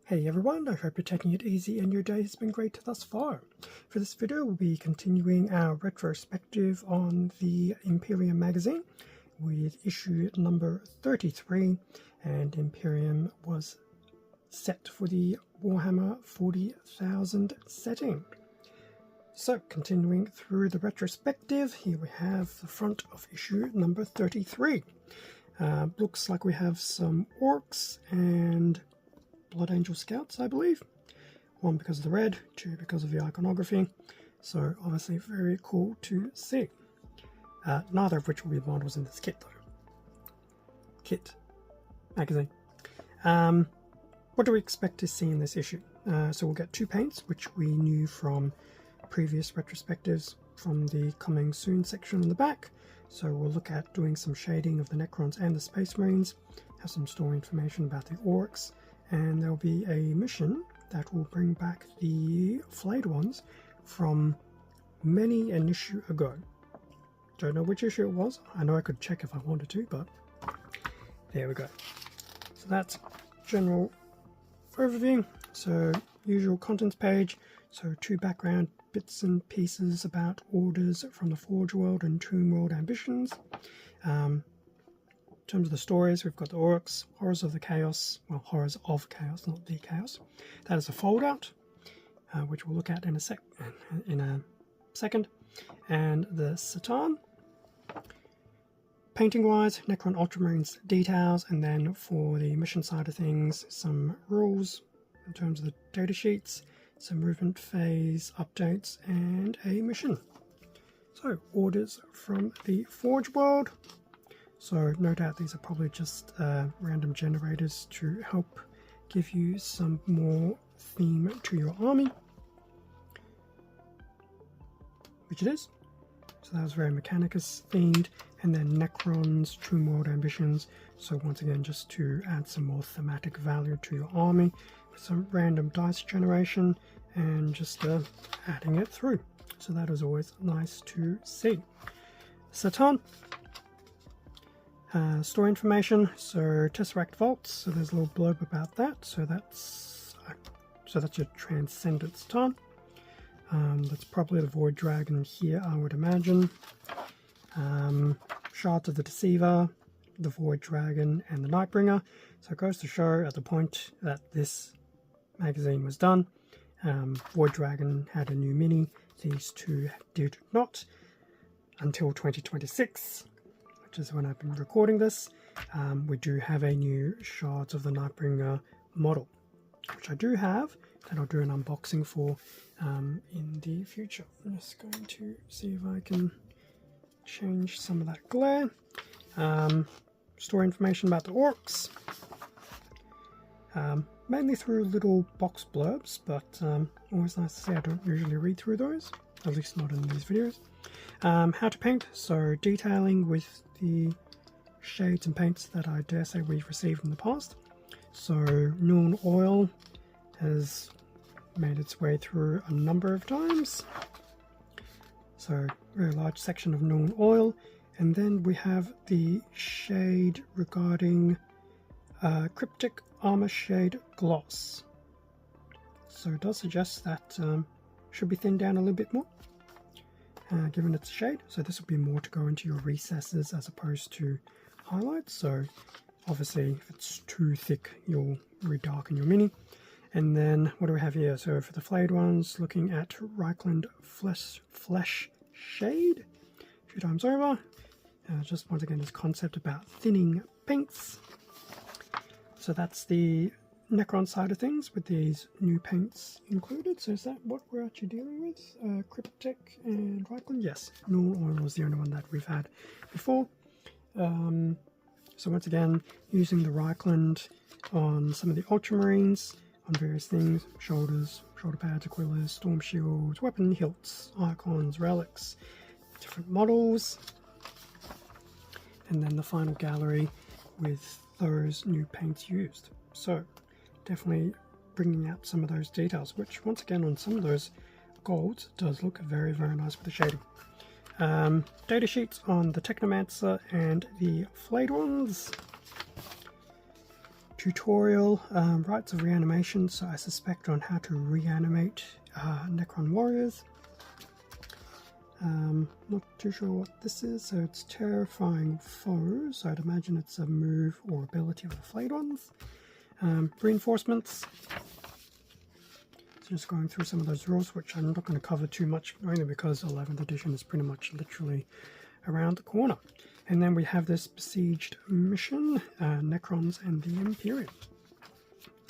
Hey everyone, I hope you're taking it easy and your day has been great thus far. For this video we'll be continuing our retrospective on the Imperium magazine with issue number 33, and Imperium was set for the Warhammer 40,000 setting. So continuing through the retrospective, here we have the front of issue number 33. Looks like we have some orcs and Blood Angel Scouts, I believe. One because of the red, two because of the iconography. So obviously very cool to see. Neither of which will be models in this kit though. Magazine. What do we expect to see in this issue? So we'll get two paints, which we knew from previous retrospectives from the coming soon section on the back. So we'll look at doing some shading of the Necrons and the Space Marines, have some story information about the orcs, and there'll be a mission that will bring back the flayed ones from many an issue ago. Don't know which issue it was. I know I could check if I wanted to, but there we go. So that's general overview. So usual contents page. So two background bits and pieces about orders from the Forge World and Tomb World ambitions. In terms of the stories, we've got the orcs, horrors of the chaos, well, horrors of chaos, not the chaos. That is a fold-out, which we'll look at in a second. And the Satan. Painting-wise, Necron Ultramarines details, and then for the mission side of things, some rules in terms of the data sheets, some movement phase updates, and a mission. So, orders from the Forge World. So no doubt these are probably just random generators to help give you some more theme to your army, which it is. So that was very Mechanicus themed, and then Necrons, Tomb World ambitions. So once again, just to add some more thematic value to your army with some random dice generation and just adding it through. So that is always nice to see. Satan. Story information, so Tesseract Vaults, so there's a little blurb about that, so that's your Transcendent Satan. That's probably the Void Dragon here, I would imagine. Shards of the Deceiver, the Void Dragon, and the Nightbringer. So it goes to show at the point that this magazine was done, Void Dragon had a new mini, these two did not, until 2026. Which is when I've been recording this. We do have a new Shards of the Nightbringer model, which I do have, that I'll do an unboxing for in the future. I'm just going to see if I can change some of that glare. Story information about the orcs, mainly through little box blurbs, but always nice to see. I don't usually read through those, at least not in these videos. How to paint, so detailing with the shades and paints that I dare say we've received in the past. So Noon Oil has made its way through a number of times. So a very large section of Noon Oil, and then we have the shade regarding Cryptek Armourshade Gloss. So it does suggest that should be thinned down a little bit more. Given its shade, so this will be more to go into your recesses as opposed to highlights. So obviously if it's too thick you'll redarken your mini. And then what do we have here? So for the flayed ones, looking at Reikland Fleshshade a few times over. Just once again this concept about thinning paints. So that's the Necron side of things with these new paints included. So is that what we're actually dealing with? Cryptek and Reikland? Yes, Null Oil was the only one that we've had before. So once again, using the Reikland on some of the Ultramarines, on various things, shoulders, shoulder pads, aquillas, storm shields, weapon hilts, icons, relics, different models. And then the final gallery with those new paints used. So definitely bringing out some of those details, which once again on some of those golds does look very, very nice with the shading. Data sheets on the Technomancer and the flayed ones. tutorial, Rites of Reanimation, so I suspect on how to reanimate Necron warriors. Not too sure what this is, so it's Terrifying Foes, so I'd imagine it's a move or ability of the Flayed Ones. Reinforcements. So just going through some of those rules, which I'm not going to cover too much, only because 11th edition is pretty much literally around the corner. And then we have this besieged mission, Necrons and the Imperium.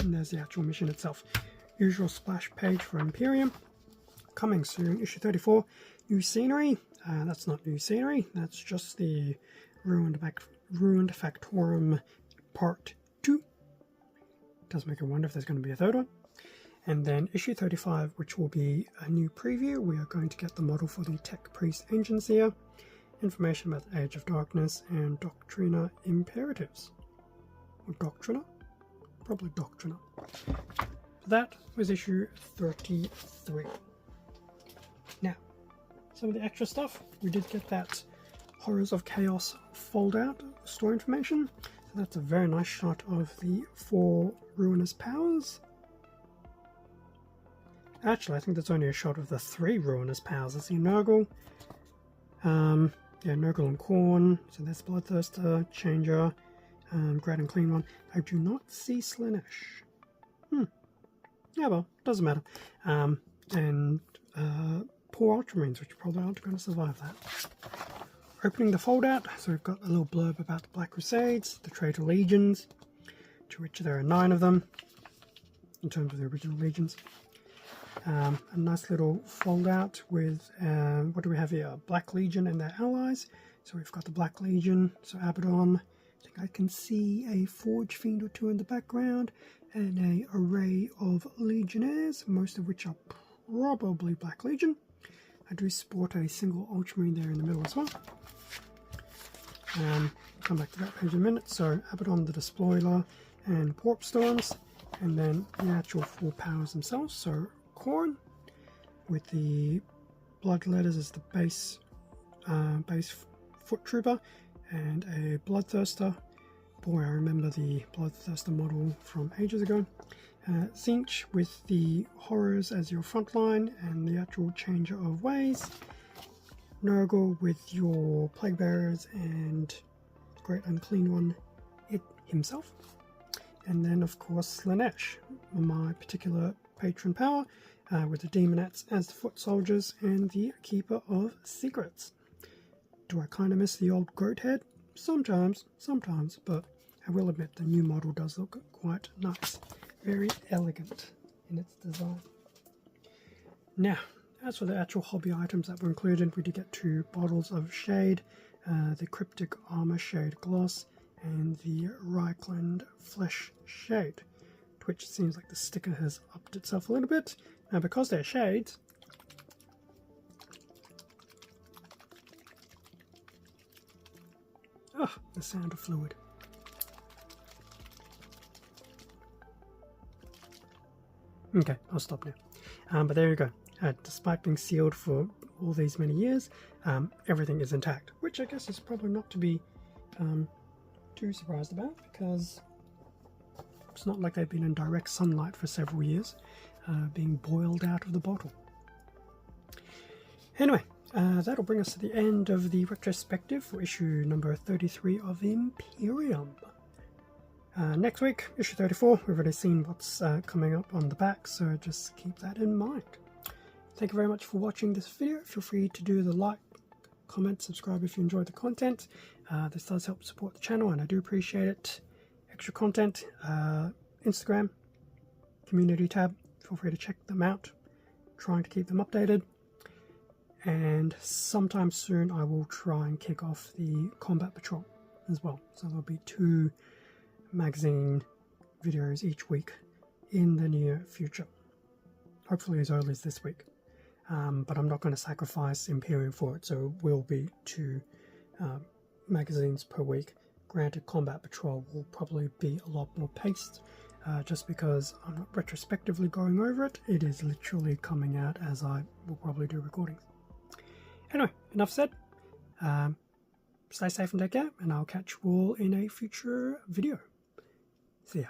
And there's the actual mission itself. Usual splash page for Imperium. Coming soon, issue 34. New scenery. That's not new scenery. That's just the Ruined Factorum Part 2. Does make me wonder if there's going to be a third one. And then issue 35, which will be a new preview. We are going to get the model for the Tech Priest engines here. Information about the Age of Darkness and Doctrina Imperatives. Or Doctrina? Probably Doctrina. So that was issue 33. Now, some of the extra stuff. We did get that Horrors of Chaos fold out store information. So that's a very nice shot of the 4 Ruinous Powers. Actually, I think that's only a shot of the 3 Ruinous Powers. I see Nurgle. Yeah, Nurgle and Khorne. So that's Bloodthirster, Changer, Great and Clean One. I do not see Slaanesh. Yeah, well, doesn't matter. And poor Ultramarines, which probably aren't going to survive that. Opening the fold-out, so we've got a little blurb about the Black Crusades, the Traitor Legions, to which there are 9 of them, in terms of the original legions. A nice little fold-out with, what do we have here? Black Legion and their allies. So we've got the Black Legion, so Abaddon. I think I can see a Forge Fiend or 2 in the background, and an array of Legionnaires, most of which are probably Black Legion. I do sport a single Ultramarine there in the middle as well. Come back to that page in a minute. So Abaddon the Despoiler and Warp Storms, and then the actual 4 powers themselves. So Khorne with the Blood Letters as the base foot trooper, and a Bloodthirster. Boy, I remember the Bloodthirster model from ages ago. Tzeentch with the Horrors as your front line and the actual Changer of Ways. Nurgle with your Plague Bearers and Great Unclean One himself. And then, of course, Slaanesh, my particular patron power, with the Demonettes as the foot soldiers and the Keeper of Secrets. Do I kind of miss the old goat head? Sometimes, but I will admit the new model does look quite nice. Very elegant in its design. Now, as for the actual hobby items that were included, we did get 2 bottles of Shade, the Cryptek Armourshade Gloss, and the Reikland Fleshshade, which seems like the sticker has upped itself a little bit. Now, because they're shades, oh, the sound of fluid. Okay, I'll stop now. But there you go. Despite being sealed for all these many years, everything is intact, which I guess is probably not to be too surprised about, because it's not like they've been in direct sunlight for several years, being boiled out of the bottle. Anyway, that'll bring us to the end of the retrospective for issue number 33 of Imperium. Next week, issue 34, we've already seen what's coming up on the back, so just keep that in mind. Thank you very much for watching this video. Feel free to do the like, comment, subscribe if you enjoyed the content. This does help support the channel, and I do appreciate it. Extra content, Instagram, community tab, feel free to check them out. Trying to keep them updated. And sometime soon I will try and kick off the Combat Patrol as well. So there'll be 2 magazine videos each week in the near future, hopefully as early as this week, but I'm not going to sacrifice Imperium for it, so it will be 2 magazines per week. Granted, Combat Patrol will probably be a lot more paced, just because I'm not retrospectively going over it. It is literally coming out as I will probably do recordings. Anyway, enough said. Stay safe and take care, and I'll catch you all in a future video. See ya.